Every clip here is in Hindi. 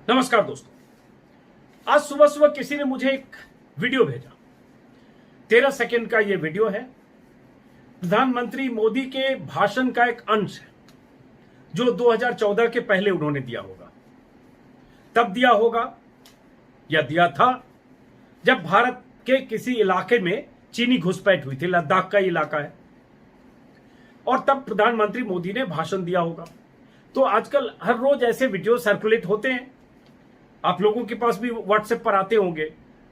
नमस्कार दोस्तों, आज सुबह सुबह किसी ने मुझे एक वीडियो भेजा। 13 सेकंड का यह वीडियो है। प्रधानमंत्री मोदी के भाषण का एक अंश है जो 2014 के पहले उन्होंने दिया होगा। तब दिया होगा या दिया था जब भारत के किसी इलाके में चीनी घुसपैठ हुई थी। लद्दाख का इलाका है और तब प्रधानमंत्री मोदी ने भाषण दिया होगा। तो आजकल हर रोज ऐसे वीडियो सर्कुलेट होते हैं, आप लोगों के पास भी व्हाट्सएप पर आते होंगे।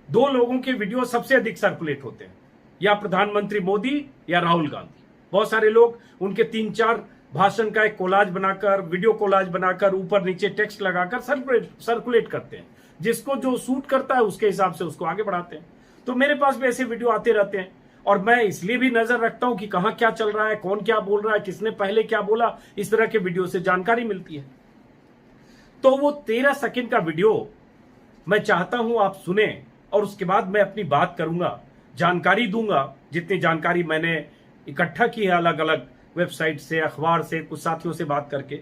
दो लोगों के वीडियो सबसे अधिक सर्कुलेट होते हैं, या प्रधानमंत्री मोदी या राहुल गांधी। बहुत सारे लोग उनके 3-4 भाषण का एक कोलाज बनाकर, वीडियो कोलाज बनाकर, ऊपर नीचे टेक्स्ट लगाकर सर्कुलेट करते हैं। जिसको जो सूट करता है उसके हिसाब से उसको आगे बढ़ाते हैं। तो मेरे पास भी ऐसे वीडियो आते रहते हैं और मैं इसलिए भी नजर रखता हूं कि कहां क्या चल रहा है, कौन क्या बोल रहा है, किसने पहले क्या बोला। इस तरह के वीडियो से जानकारी मिलती है। तो वो 13 सेकंड का वीडियो मैं चाहता हूं आप सुने और उसके बाद मैं अपनी बात करूंगा, जानकारी दूंगा। जितनी जानकारी मैंने इकट्ठा की है अलग अलग वेबसाइट से, अखबार से, कुछ साथियों से बात करके,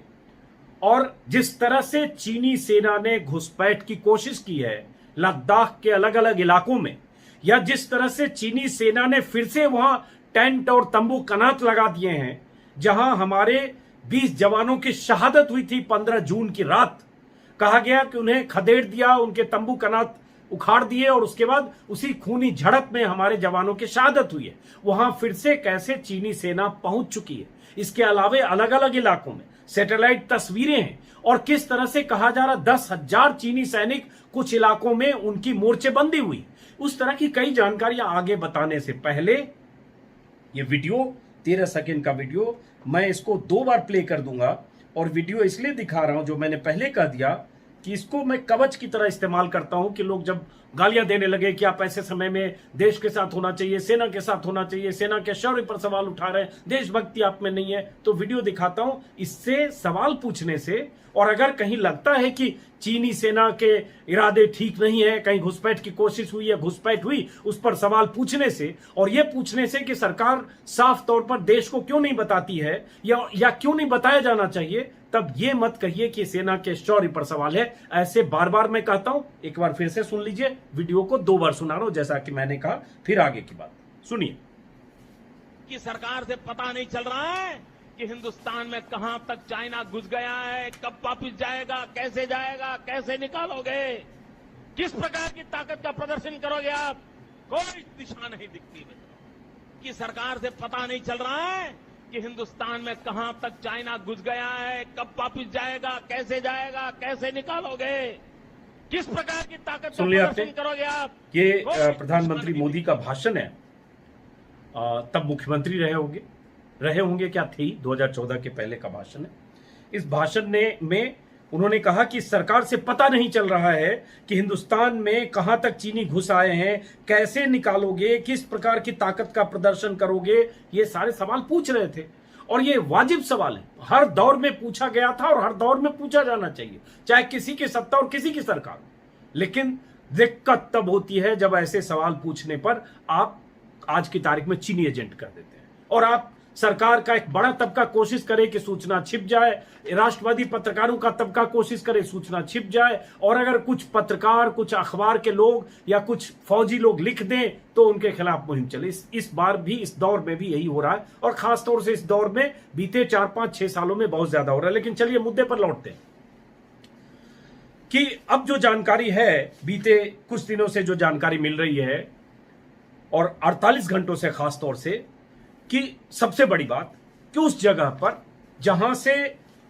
और जिस तरह से चीनी सेना ने घुसपैठ की कोशिश की है लद्दाख के अलग अलग इलाकों में, या जिस तरह से चीनी सेना ने फिर से वहां टेंट और तंबू कनात लगा दिए हैं, जहां हमारे 20 जवानों की शहादत हुई थी 15 जून की रात। कहा गया कि उन्हें खदेड़ दिया, उनके तंबू कनात उखाड़ दिए और उसके बाद उसी खूनी झड़प में हमारे जवानों की शहादत हुई है। वहां फिर से कैसे चीनी सेना पहुंच चुकी है। इसके अलावे अलग अलग इलाकों में सैटेलाइट तस्वीरें हैं और किस तरह से कहा जा रहा 10,000 चीनी सैनिक कुछ इलाकों में उनकी मोर्चेबंदी हुई। उस तरह की कई जानकारियां आगे बताने से पहले ये वीडियो 13 सेकंड का वीडियो मैं इसको 2 बार प्ले कर दूंगा। और वीडियो इसलिए दिखा रहा हूं, जो मैंने पहले कह दिया कि इसको मैं कवच की तरह इस्तेमाल करता हूं कि लोग जब गालियां देने लगे कि आप ऐसे समय में देश के साथ होना चाहिए, सेना के साथ होना चाहिए, सेना के शौर्य पर सवाल उठा रहे हैं, देशभक्ति आप में नहीं है, तो वीडियो दिखाता हूं। इससे सवाल पूछने से, और अगर कहीं लगता है कि चीनी सेना के इरादे ठीक नहीं है, कहीं घुसपैठ की कोशिश हुई है, घुसपैठ हुई, उस पर सवाल पूछने से, और यह पूछने से कि सरकार साफ तौर पर देश को क्यों नहीं बताती है या क्यों नहीं बताया जाना चाहिए, तब यह मत कहिए कि सेना के शौर्य पर सवाल है। ऐसे बार बार मैं कहता हूं, एक बार फिर से सुन लीजिए। वीडियो को 2 बार सुना रहा हूं, जैसा कि मैंने कहा। फिर आगे की बात सुनिए। कि सरकार से पता नहीं चल रहा है कि हिंदुस्तान में कहां तक चाइना घुस गया है, कब वापिस जाएगा, कैसे निकालोगे, किस प्रकार की ताकत का प्रदर्शन करोगे आप, कोई दिशा नहीं दिखती मित्रों। कि सरकार से पता नहीं चल रहा है कि हिंदुस्तान में कहां तक चाइना घुस गया है, कब वापिस जाएगा, कैसे निकालोगे, किस प्रकार की ताकत का प्रदर्शन करोगे आप। ये प्रधानमंत्री मोदी का भाषण है। तब मुख्यमंत्री रहे होंगे क्या थे ही, 2014 के पहले का भाषण है। इस भाषण में उन्होंने कहा कि सरकार से पता नहीं चल रहा है कि हिंदुस्तान में कहां तक चीनी घुस आए हैं, कैसे निकालोगे, किस प्रकार की ताकत का प्रदर्शन करोगे। ये सारे सवाल पूछ रहे थे और ये वाजिब सवाल है, हर दौर में पूछा गया था और हर दौर में पूछा जाना चाहिए, चाहे किसी की सत्ता और किसी की सरकार। लेकिन दिक्कत तब होती है जब ऐसे सवाल पूछने पर आप आज की तारीख में चीनी एजेंट कर देते हैं और आप सरकार का एक बड़ा तबका कोशिश करे कि सूचना छिप जाए, राष्ट्रवादी पत्रकारों का तबका कोशिश करे सूचना छिप जाए, और अगर कुछ पत्रकार, कुछ अखबार के लोग या कुछ फौजी लोग लिख दें तो उनके खिलाफ मुहिम चले। इस बार भी, इस दौर में भी यही हो रहा है और खासतौर से इस दौर में बीते 4, 5, 6 सालों में बहुत ज्यादा हो रहा है। लेकिन चलिए मुद्दे पर लौटते हैं कि अब जो जानकारी है, बीते कुछ दिनों से जो जानकारी मिल रही है और 48 घंटों से खासतौर से, कि सबसे बड़ी बात कि उस जगह पर जहां से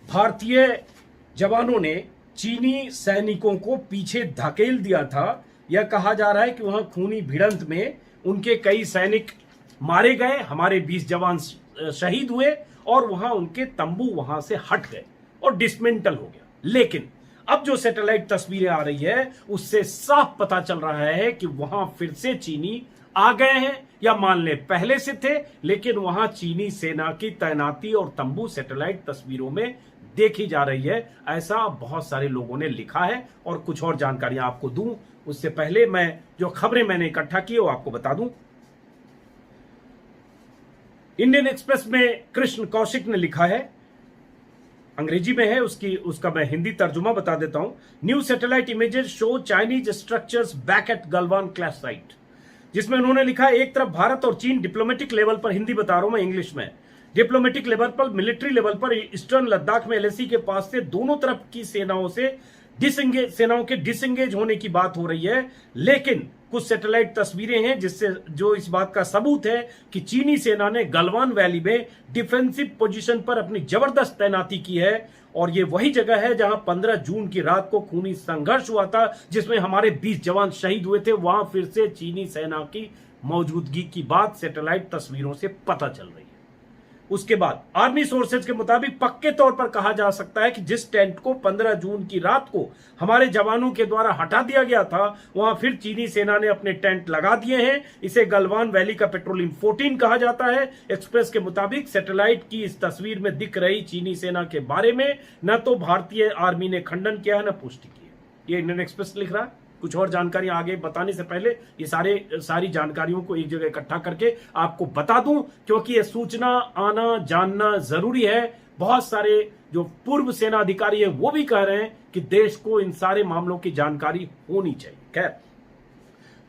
भारतीय जवानों ने चीनी सैनिकों को पीछे धकेल दिया था, यह कहा जा रहा है कि वहां खूनी भिड़ंत में उनके कई सैनिक मारे गए, हमारे 20 जवान शहीद हुए और वहां उनके तंबू वहां से हट गए और डिसमेंटल हो गया। लेकिन अब जो सैटेलाइट तस्वीरें आ रही है उससे साफ पता चल रहा है कि वहां फिर से चीनी आ गए हैं, या मान ले पहले से थे, लेकिन वहां चीनी सेना की तैनाती और तंबू सैटेलाइट तस्वीरों में देखी जा रही है। ऐसा बहुत सारे लोगों ने लिखा है और कुछ और जानकारियां आपको दूं उससे पहले मैं जो खबरें मैंने इकट्ठा की वो आपको बता दूं। इंडियन एक्सप्रेस में कृष्ण कौशिक ने लिखा है अंग्रेजी में है, उसका मैं हिंदी तर्जुमा बता देता हूं। New satellite images show Chinese structures back at Galwan clash site, जिसमें उन्होंने लिखा एक तरफ भारत और चीन डिप्लोमेटिक लेवल पर, हिंदी बता रहा हूं मैं इंग्लिश में, डिप्लोमेटिक लेवल पर, मिलिट्री लेवल पर ईस्टर्न लद्दाख में एलएसी के पास से दोनों तरफ की सेनाओं के डिसएंगेज होने की बात हो रही है। लेकिन कुछ सैटेलाइट तस्वीरें हैं जिससे जो इस बात का सबूत है कि चीनी सेना ने गलवान वैली में डिफेंसिव पोजीशन पर अपनी जबरदस्त तैनाती की है, और ये वही जगह है जहां 15 जून की रात को खूनी संघर्ष हुआ था जिसमें हमारे 20 जवान शहीद हुए थे। वहां फिर से चीनी सेना की मौजूदगी की बात सैटेलाइट तस्वीरों से पता चल रही है। उसके बाद आर्मी सोर्सेज के मुताबिक पक्के तौर पर कहा जा सकता है कि जिस टेंट को 15 जून की रात को हमारे जवानों के द्वारा हटा दिया गया था, वहां फिर चीनी सेना ने अपने टेंट लगा दिए हैं। इसे गलवान वैली का पेट्रोलिंग 14 कहा जाता है। एक्सप्रेस के मुताबिक सैटेलाइट की इस तस्वीर में दिख रही चीनी सेना के बारे में न तो भारतीय आर्मी ने खंडन किया है न पुष्टि की है। ये इंडियन एक्सप्रेस लिख रहा है। कुछ और जानकारी आगे बताने से पहले ये सारी जानकारियों को एक जगह इकट्ठा करके आपको बता दूं, क्योंकि ये सूचना आना जानना जरूरी है। बहुत सारे जो पूर्व सेना अधिकारी है वो भी कह रहे हैं कि देश को इन सारे मामलों की जानकारी होनी चाहिए। खैर,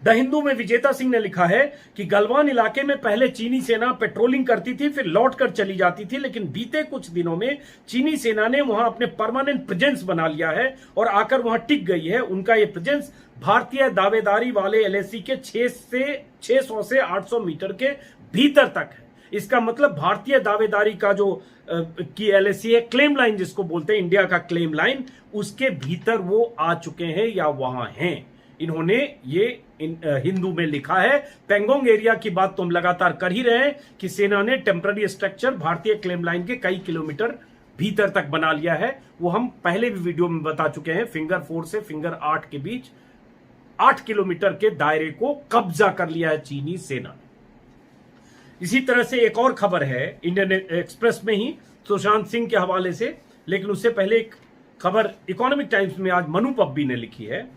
द हिंदू में विजेता सिंह ने लिखा है कि गलवान इलाके में पहले चीनी सेना पेट्रोलिंग करती थी, फिर लौटकर चली जाती थी, लेकिन बीते कुछ दिनों में चीनी सेना ने वहां अपने परमानेंट प्रेजेंस बना लिया है और आकर वहां टिक गई है। उनका यह प्रेजेंस भारतीय दावेदारी वाले एलएसी के 600 से 800 मीटर के भीतर तक है। इसका मतलब भारतीय दावेदारी का जो की एलएसी है, क्लेम लाइन जिसको बोलते हैं, इंडिया का क्लेम लाइन, उसके भीतर वो आ चुके हैं या वहां हैं। इन्होंने ये हिंदू में लिखा है। पेंगोंग एरिया की बात तो हम लगातार कर ही रहे हैं कि सेना ने टेम्पररी स्ट्रक्चर भारतीय क्लेम लाइन के कई किलोमीटर भीतर तक बना लिया है। वो हम पहले भी वीडियो में बता चुके हैं। फिंगर 4 से फिंगर 8 के बीच 8 किलोमीटर के दायरे को कब्जा कर लिया है चीनी सेना ने। इसी तरह से एक और खबर है इंडियन एक्सप्रेस में ही सुशांत सिंह के हवाले से, लेकिन उससे पहले एक खबर इकोनॉमिक टाइम्स में आज मनु पब्बी ने लिखी है।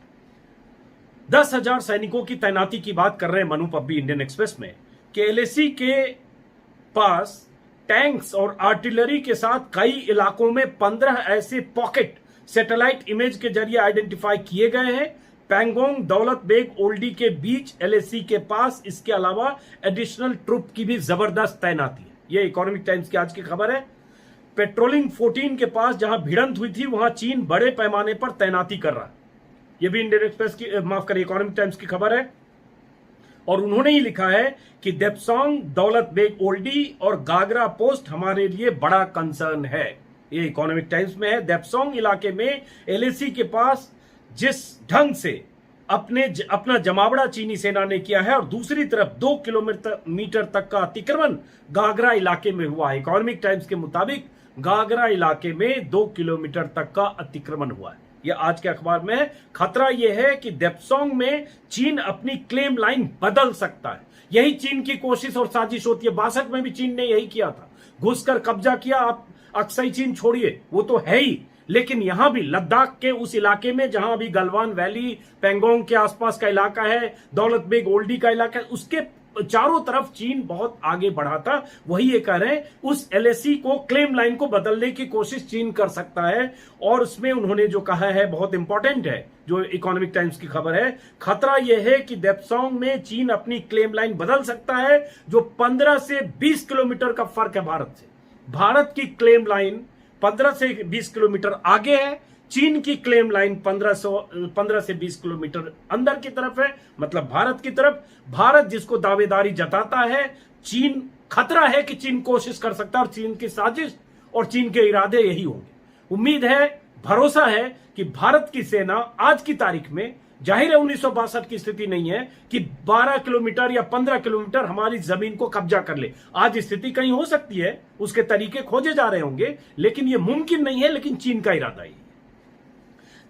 10,000 सैनिकों की तैनाती की बात कर रहे हैं मनु पब्बी इंडियन एक्सप्रेस में कि एलएसी के पास टैंक्स और आर्टिलरी के साथ कई इलाकों में 15 ऐसे पॉकेट सैटेलाइट इमेज के जरिए आइडेंटिफाई किए गए हैं। पैंगोंग दौलत बेग ओल्डी के बीच एलएसी के पास इसके अलावा एडिशनल ट्रुप की भी जबरदस्त तैनाती है। यह इकोनॉमिक टाइम्स की आज की खबर है। पेट्रोलिंग 14 के पास जहां भिड़ंत हुई थी वहां चीन बड़े पैमाने पर तैनाती कर रहा है। यह भी इंडियन एक्सप्रेस की, माफ करिए, इकोनॉमिक टाइम्स की खबर है। और उन्होंने ही लिखा है कि देप्सोंग दौलत बेग ओल्डी और गागरा पोस्ट हमारे लिए बड़ा कंसर्न है। ये इकोनॉमिक टाइम्स में है। देप्सोंग इलाके में एलएसी के पास जिस ढंग से अपना जमावड़ा चीनी सेना ने किया है और दूसरी तरफ 2 किलोमीटर तक का अतिक्रमण गागरा इलाके में हुआ है। इकोनॉमिक टाइम्स के मुताबिक गागरा इलाके में 2 किलोमीटर तक का अतिक्रमण हुआ है। यह आज के अखबार में है। खतरा यह है कि देप्सोंग में चीन अपनी क्लेम लाइन बदल सकता है। यही चीन की कोशिश और साजिश होती है। 62 में भी चीन ने यही किया था, घुसकर कब्जा किया। आप अक्सई चीन छोड़िए, वो तो है ही, लेकिन यहां भी लद्दाख के उस इलाके में जहां भी गलवान वैली, पेंगोंग के आसपास का इलाका है, दौलत बेग ओल्डी का इलाका है, उसके चारों तरफ चीन बहुत आगे बढ़ा था। वही ये कह रहे हैं, उस एलएसी को, क्लेम लाइन को बदलने की कोशिश चीन कर सकता है। और उसमें उन्होंने जो कहा है बहुत इंपॉर्टेंट है, जो इकोनॉमिक टाइम्स की खबर है। खतरा यह है कि देप्सोंग में चीन अपनी क्लेम लाइन बदल सकता है, जो 15 से 20 किलोमीटर का फर्क है भारत से। भारत की क्लेम लाइन 15 से 20 किलोमीटर आगे है, चीन की क्लेम लाइन 15 से 20 किलोमीटर अंदर की तरफ है, मतलब भारत की तरफ। भारत जिसको दावेदारी जताता है, चीन, खतरा है कि चीन कोशिश कर सकता है और चीन की साजिश और चीन के इरादे यही होंगे। उम्मीद है, भरोसा है कि भारत की सेना आज की तारीख में, जाहिर है 1962 की स्थिति नहीं है कि 12 किलोमीटर या 15 किलोमीटर हमारी जमीन को कब्जा कर ले। आज स्थिति कहीं हो सकती है, उसके तरीके खोजे जा रहे होंगे, लेकिन यह मुमकिन नहीं है। लेकिन चीन का इरादा ही,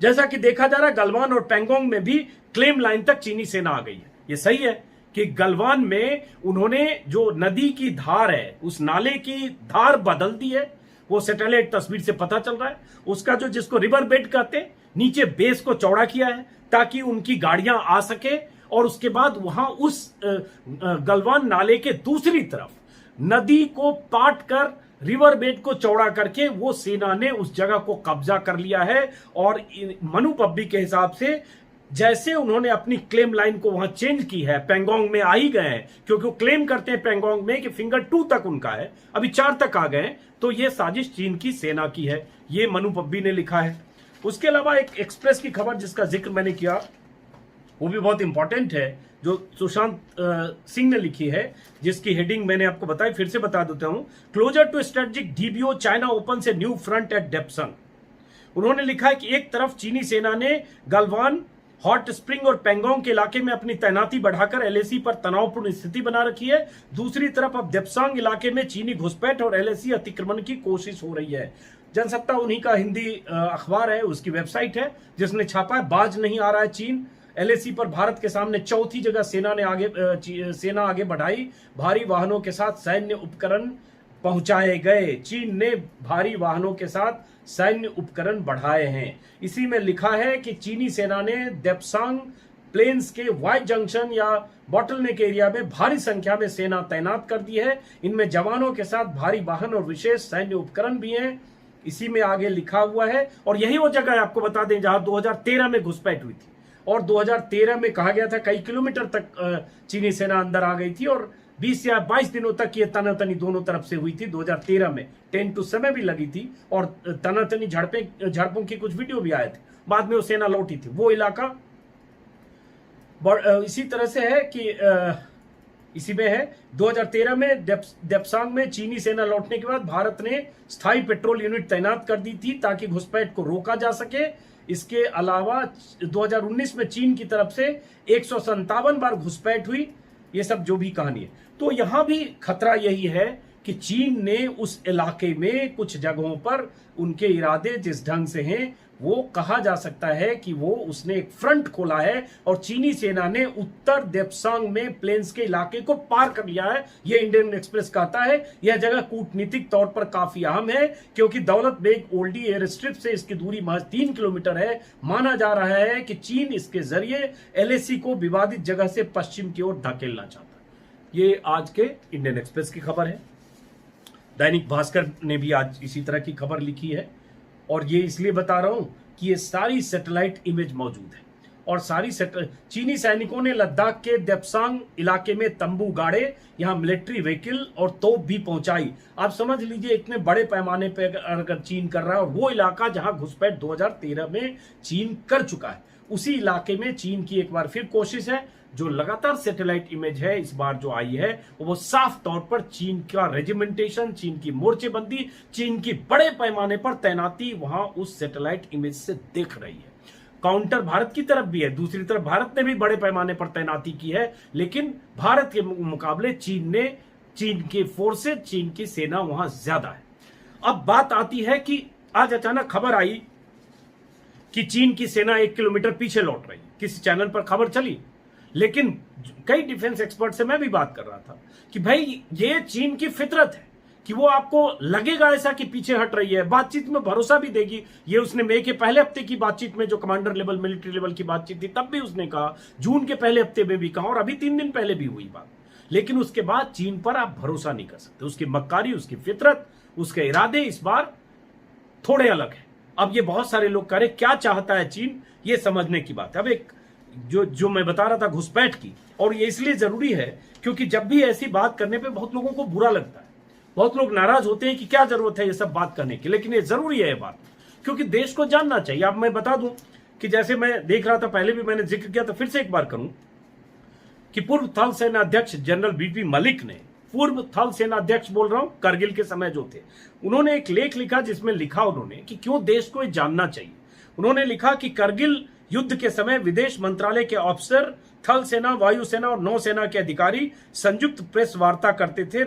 जैसा कि देखा जा रहा है, गलवान और पेंगोंग में भी क्लेम लाइन तक चीनी सेना आ गई है। यह सही है कि गलवान में उन्होंने जो नदी की धार है, उस नाले की धार बदल दी है। वो सैटेलाइट तस्वीर से पता चल रहा है। उसका जो, जिसको रिवर बेड कहते हैं, नीचे बेस को चौड़ा किया है ताकि उनकी गाड़ियां आ सके। और उसके बाद वहां उस गलवान नाले के दूसरी तरफ नदी को पाट कर रिवर बेड को चौड़ा करके वो सेना ने उस जगह को कब्जा कर लिया है। और मनु पब्बी के हिसाब से जैसे उन्होंने अपनी क्लेम लाइन को वहां चेंज की है, पेंगोंग में आ ही गए हैं, क्योंकि वो क्लेम करते हैं पेंगोंग में कि फिंगर 2 तक उनका है, अभी 4 तक आ गए, तो ये साजिश चीन की सेना की है, ये मनु पब्बी ने लिखा है। उसके अलावा एक एक्सप्रेस की खबर जिसका जिक्र मैंने किया, वो भी बहुत इंपॉर्टेंट है, जो सुशांत सिंह ने लिखी है, जिसकी हेडिंग मैंने आपको बताई, फिर से बता देता हूं। Closer to strategic DBO, China opens new front at Depsang. उन्होंने लिखा है कि एक तरफ चीनी सेना ने गलवान, हॉट स्प्रिंग और पेंगोंग के इलाके में अपनी तैनाती बढ़ाकर एलएसी पर तनावपूर्ण स्थिति बना रखी है, दूसरी तरफ अब डेप्सांग इलाके में चीनी घुसपैठ और एलएसी अतिक्रमण की कोशिश हो रही है। जनसत्ता उन्हीं का हिंदी अखबार है, उसकी वेबसाइट है जिसने छापा है, बाज नहीं आ रहा है चीन। एलएसी पर भारत के सामने चौथी जगह सेना आगे बढ़ाई, भारी वाहनों के साथ सैन्य उपकरण पहुंचाए गए। चीन ने भारी वाहनों के साथ सैन्य उपकरण बढ़ाए हैं। इसी में लिखा है कि चीनी सेना ने डेप्सांग प्लेन्स के वाई जंक्शन या बॉटलनेक एरिया में भारी संख्या में सेना तैनात कर दी है। इनमें जवानों के साथ भारी वाहन और विशेष सैन्य उपकरण भी हैं। इसी में आगे लिखा हुआ है, और यही वो जगह है, आपको बता दें, जहां 2013 में घुसपैठ हुई थी, और 2013 में कहा गया था कई किलोमीटर तक चीनी सेना अंदर आ गई थी, और 20 या 22 दिनों तक ये तनातनी दोनों तरफ से हुई थी। 2013 में 10 टू समय भी लगी थी, और तनातनी झड़पों की कुछ वीडियो भी आए थे। बाद में वो सेना लौटी थी। वो इलाका इसी तरह से है कि इसी में है 2013 में डेप्सांग में चीनी सेना लौटने के बाद भारत ने स्थायी पेट्रोल यूनिट तैनात कर दी थी ताकि घुसपैठ को रोका जा सके। इसके अलावा 2019 में चीन की तरफ से 157 बार घुसपैठ हुई। ये सब जो भी कहानी है, तो यहां भी खतरा यही है कि चीन ने उस इलाके में कुछ जगहों पर उनके इरादे जिस ढंग से हैं, वो कहा जा सकता है कि वो उसने एक फ्रंट खोला है, और चीनी सेना ने उत्तर डेप्सांग में प्लेन्स के इलाके को पार कर लिया है। यह इंडियन एक्सप्रेस कहता है यह जगह कूटनीतिक तौर पर काफी अहम है, क्योंकि दौलत बेग ओल्डी एयर स्ट्रिप से इसकी दूरी महज 3 किलोमीटर है। माना जा रहा है कि चीन इसके जरिए एलएसी को विवादित जगह से पश्चिम की ओर धकेलना चाहता है। ये आज के इंडियन एक्सप्रेस की खबर है। दैनिक भास्कर ने भी आज इसी तरह की खबर लिखी है, और ये इसलिए बता रहा हूं कि ये सारी सैटेलाइट इमेज मौजूद है, और सारी चीनी सैनिकों ने लद्दाख के डेप्सांग इलाके में तंबू गाड़े, यहां मिलिट्री व्हीकल और तोप भी पहुंचाई। आप समझ लीजिए इतने बड़े पैमाने पर अगर चीन कर रहा है, और वो इलाका जहां घुसपैठ 2013 में चीन कर चुका है, उसी इलाके में चीन की एक बार फिर कोशिश है। जो लगातार सैटेलाइट इमेज है इस बार जो आई है, वो साफ तौर पर चीन का रेजिमेंटेशन, चीन की मोर्चेबंदी, चीन की बड़े पैमाने पर तैनाती वहां उस सैटेलाइट इमेज से दिख रही है। काउंटर भारत की तरफ भी है, दूसरी तरफ भारत ने भी बड़े पैमाने पर तैनाती की है, लेकिन भारत के मुकाबले चीन के फोर्सेज, चीन की सेना वहां ज्यादा है। अब बात आती है कि आज अचानक खबर आई कि चीन की सेना 1 किलोमीटर पीछे लौट रही, किसी चैनल पर खबर चली, लेकिन कई डिफेंस एक्सपर्ट से मैं भी बात कर रहा था कि भाई ये चीन की फितरत है कि वो आपको लगेगा ऐसा कि पीछे हट रही है, बातचीत में भरोसा भी देगी। ये उसने मई के पहले हफ्ते की बातचीत में, जो कमांडर लेवल, मिलिट्री लेवल की बातचीत थी, तब भी उसने कहा, जून के पहले हफ्ते में भी कहा, और अभी 3 दिन पहले भी हुई बात। लेकिन उसके बाद चीन पर आप भरोसा नहीं कर सकते। उसकी मक्कारी, उसकी फितरत, उसके इरादे इस बार थोड़े अलग है। अब ये बहुत सारे लोग कह रहे क्या चाहता है चीन, ये समझने की बात है। अब एक जो मैं बता रहा था घुसपैठ की, और ये इसलिए जरूरी है क्योंकि जब भी ऐसी बात करने पे बहुत लोगों को बुरा लगता है, बहुत लोग नाराज होते हैं कि क्या जरूरत है ये सब बात करने की, लेकिन ये जरूरी है ये बात, क्योंकि देश को जानना चाहिए। अब मैं बता दूं कि जैसे मैं देख रहा था, पहले भी मैंने जिक्र किया था, फिर से एक बार करूं कि पूर्व थल सेना अध्यक्ष जनरल बीपी मलिक ने, पूर्व थल सेना अध्यक्ष बोल रहा हूं, करगिल के समय जो थे, उन्होंने एक लेख लिखा जिसमें लिखा उन्होंने कि क्यों देश को ये जानना चाहिए। उन्होंने लिखा कि करगिल युद्ध के समय विदेश मंत्रालय के अफसर, थल सेना, वायुसेना और नौसेना के अधिकारी संयुक्त प्रेस वार्ता करते थे,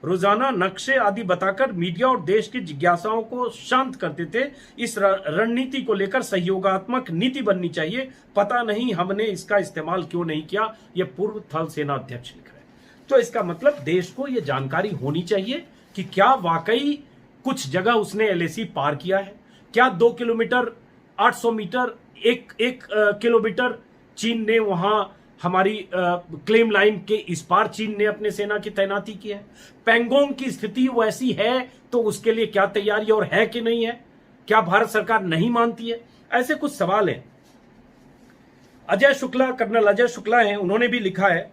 रोजाना नक्शे आदि बताकर मीडिया और देश की जिज्ञासाओं को शांत करते थे। इस रणनीति को लेकर सहयोगात्मक नीति बननी चाहिए, पता नहीं हमने इसका इस्तेमाल क्यों नहीं किया। यह पूर्व थल सेना अध्यक्ष लिख रहे हैं। तो इसका मतलब देश को यह जानकारी होनी चाहिए कि क्या वाकई कुछ जगह उसने एलएसी पार किया है, क्या 2 किलोमीटर, 800 मीटर, एक किलोमीटर चीन ने वहां हमारी क्लेम लाइन के इस पार चीन ने अपने सेना की तैनाती की है। पैंगोंग की स्थिति वैसी है तो उसके लिए क्या तैयारी और है कि नहीं है? क्या भारत सरकार नहीं मानती है? ऐसे कुछ सवाल हैं। अजय शुक्ला, कर्नल अजय शुक्ला हैं, उन्होंने भी लिखा है,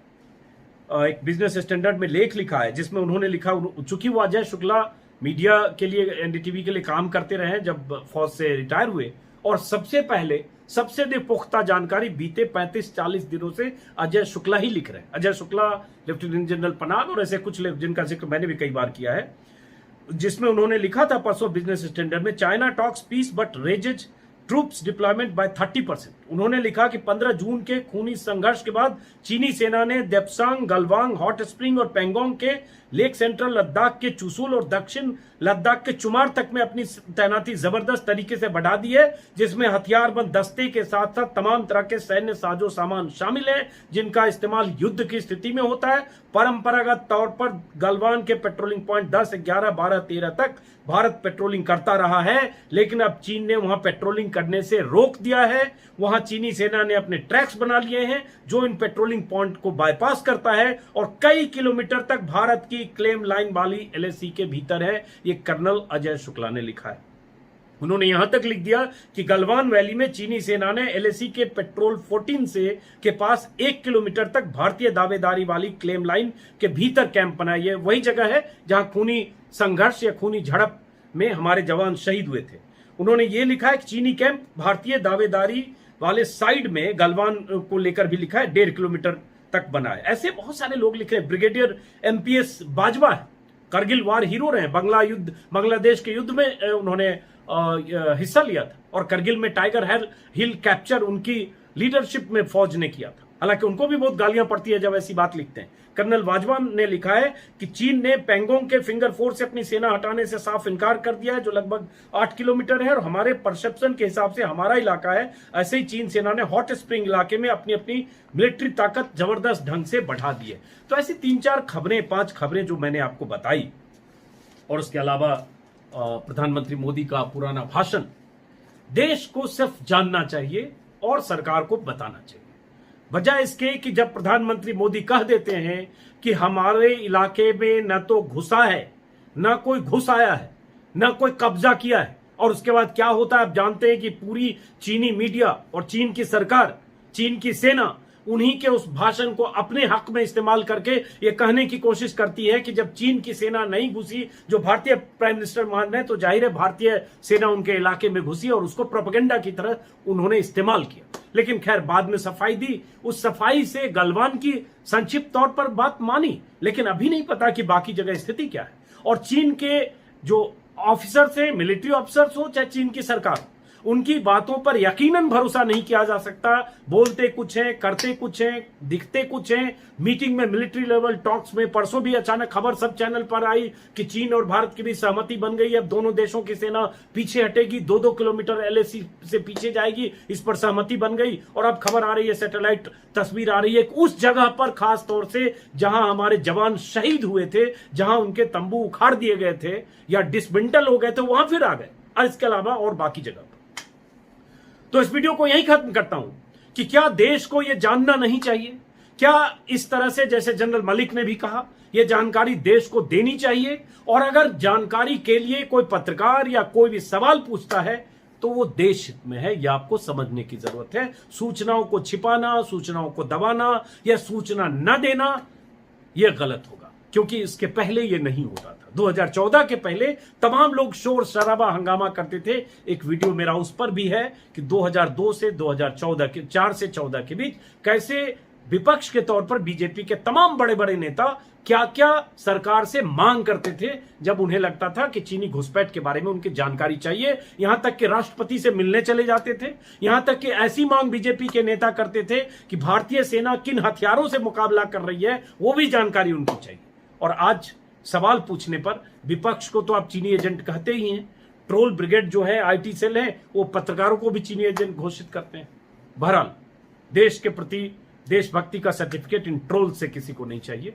एक बिजनेस स्टैंडर्ड में लेख लिखा है जिसमें उन्होंने लिखा, चूंकि वो अजय शुक्ला मीडिया के लिए, एनडीटीवी के लिए काम करते रहे जब फौज से रिटायर हुए, और सबसे पहले सबसे पुख्ता जानकारी बीते 35-40 दिनों से अजय शुक्ला ही लिख रहे हैं। अजय शुक्ला, लेफ्टिनेंट जनरल पनाग और ऐसे कुछ जिनका जिक्र मैंने भी कई बार किया है, जिसमें उन्होंने लिखा था परसों बिजनेस स्टैंडर्ड में, China talks peace but raises troops deployment by 30%। उन्होंने लिखा कि 15 जून के खूनी संघर्ष के बाद चीनी सेना ने देप्सांग, गलवांग, हॉट स्प्रिंग और पैंगोंग के लेक सेंट्रल लद्दाख के चुशुल और दक्षिण लद्दाख के चुमार तक में अपनी तैनाती जबरदस्त तरीके से बढ़ा दी है, जिसमें हथियारबंद दस्ते के साथ साथ तमाम तरह के सैन्य साजो सामान शामिल है जिनका इस्तेमाल युद्ध की स्थिति में होता है। परंपरागत तौर पर गलवान के पेट्रोलिंग पॉइंट 10, 11, 12, 13 तक भारत पेट्रोलिंग करता रहा है, लेकिन अब चीन ने वहां पेट्रोलिंग करने से रोक दिया है। वहां चीनी सेना ने अपने ट्रैक्स बना लिए हैं जो इन पेट्रोलिंग पॉइंट को बाईपास करता है और कई किलोमीटर तक भारत की क्लेम लाइन वाली एलएसी के भीतर है। ये कर्नल अजय शुक्ला ने लिखा है। उन्होंने यहां तक लिख दिया कि गलवान वैली में चीनी सेना ने एलएसी के पेट्रोल 14 से के पास 1 किलोमीटर तक भारतीय दावेदारी वाली क्लेम लाइन के भीतर कैंप बनाई है। वही जगह है जहां खूनी संघर्ष या खूनी झड़प में हमारे जवान शहीद हुए थे। उन्होंने ये लिखा है कि चीनी कैंप भारतीय दावेदारी वाले साइड में गलवान को लेकर भी लिखा है 1.5 किलोमीटर तक बना है। ऐसे बहुत सारे लोग लिख रहे हैं। ब्रिगेडियर एमपीएस बाजवा है, करगिल वार हीरो रहे, बांग्लादेश के युद्ध में उन्होंने हिस्सा लिया था और करगिल में टाइगर हिल कैप्चर उनकी लीडरशिप में फौज ने किया था। हालांकि उनको भी बहुत गालियां पड़ती है जब ऐसी बात लिखते हैं। कर्नल वाजवा ने लिखा है कि चीन ने पैंगोंग के फिंगर 4 से अपनी सेना हटाने से साफ इनकार कर दिया है, जो लगभग 8 किलोमीटर है और हमारे परसेप्शन के हिसाब से हमारा इलाका है। ऐसे ही चीन सेना ने हॉट स्प्रिंग इलाके में अपनी अपनी मिलिट्री ताकत जबरदस्त ढंग से बढ़ा दी है। तो ऐसी 3-4 खबरें, 5 खबरें जो मैंने आपको बताई, और उसके अलावा प्रधानमंत्री मोदी का पुराना भाषण, देश को सिर्फ जानना चाहिए और सरकार को बताना चाहिए। वजह इसके कि जब प्रधानमंत्री मोदी कह देते हैं कि हमारे इलाके में न तो घुसा है, न कोई घुस आया है, न कोई कब्जा किया है, और उसके बाद क्या होता है आप जानते हैं कि पूरी चीनी मीडिया और चीन की सरकार, चीन की सेना उन्हीं के उस भाषण को अपने हक में इस्तेमाल करके ये कहने की कोशिश करती है कि जब चीन की सेना नहीं घुसी, जो भारतीय प्राइम मिनिस्टर मान रहे हैं, तो जाहिर है भारतीय सेना उनके इलाके में घुसी और उसको प्रोपेगेंडा की तरह उन्होंने इस्तेमाल किया। लेकिन खैर बाद में सफाई दी, उस सफाई से गलवान की संक्षिप्त तौर पर बात मानी, लेकिन अभी नहीं पता कि बाकी जगह स्थिति क्या है। और चीन के जो ऑफिसर्स हैं, मिलिट्री ऑफिसर्स हो चाहे चीन की सरकार, उनकी बातों पर यकीनन भरोसा नहीं किया जा सकता। बोलते कुछ हैं, करते कुछ हैं, दिखते कुछ हैं। मीटिंग में, मिलिट्री लेवल टॉक्स में परसों भी अचानक खबर सब चैनल पर आई कि चीन और भारत की भी सहमति बन गई है, अब दोनों देशों की सेना पीछे हटेगी, 2-2 किलोमीटर एलएसी से पीछे जाएगी, इस पर सहमति बन गई। और अब खबर आ रही है, सैटेलाइट तस्वीर आ रही है उस जगह पर, खास तौर से जहां हमारे जवान शहीद हुए थे, जहां उनके तंबू उखाड़ दिए गए थे या डिसमेंटल हो गए थे, वहां फिर आ गए, और इसके अलावा और बाकी जगह। तो इस वीडियो को यही खत्म करता हूं कि क्या देश को यह जानना नहीं चाहिए? क्या इस तरह से, जैसे जनरल मलिक ने भी कहा, यह जानकारी देश को देनी चाहिए? और अगर जानकारी के लिए कोई पत्रकार या कोई भी सवाल पूछता है तो वो देश हित में है, यह आपको समझने की जरूरत है। सूचनाओं को छिपाना, सूचनाओं को दबाना या सूचना न देना, यह गलत होगा, क्योंकि इसके पहले यह नहीं होता था। 2014 के पहले तमाम लोग शोर शराबा हंगामा करते थे। एक वीडियो मेरा उस पर भी है कि 2002 से 2014 के 4 से 14 के बीच कैसे विपक्ष के तौर पर बीजेपी के तमाम बड़े बड़े नेता क्या क्या सरकार से मांग करते थे जब उन्हें लगता था कि चीनी घुसपैठ के बारे में उनकी जानकारी चाहिए। यहां तक कि राष्ट्रपति से मिलने चले जाते थे। यहां तक कि ऐसी मांग बीजेपी के नेता करते थे कि भारतीय सेना किन हथियारों से मुकाबला कर रही है वो भी जानकारी उनको चाहिए। और आज सवाल पूछने पर विपक्ष को तो आप चीनी एजेंट कहते ही हैं। ट्रोल ब्रिगेड जो है, आईटी सेल है, वो पत्रकारों को भी चीनी एजेंट घोषित करते हैं। बहरहाल, देश के प्रति देशभक्ति का सर्टिफिकेट इन ट्रोल से किसी को नहीं चाहिए।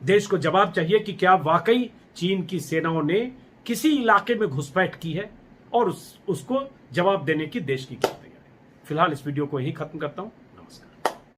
देश को जवाब चाहिए कि क्या वाकई चीन की सेनाओं ने किसी इलाके में घुसपैठ की है, और उसको जवाब देने की देश की क्या तैयारी है। फिलहाल इस वीडियो को यही खत्म करता हूं।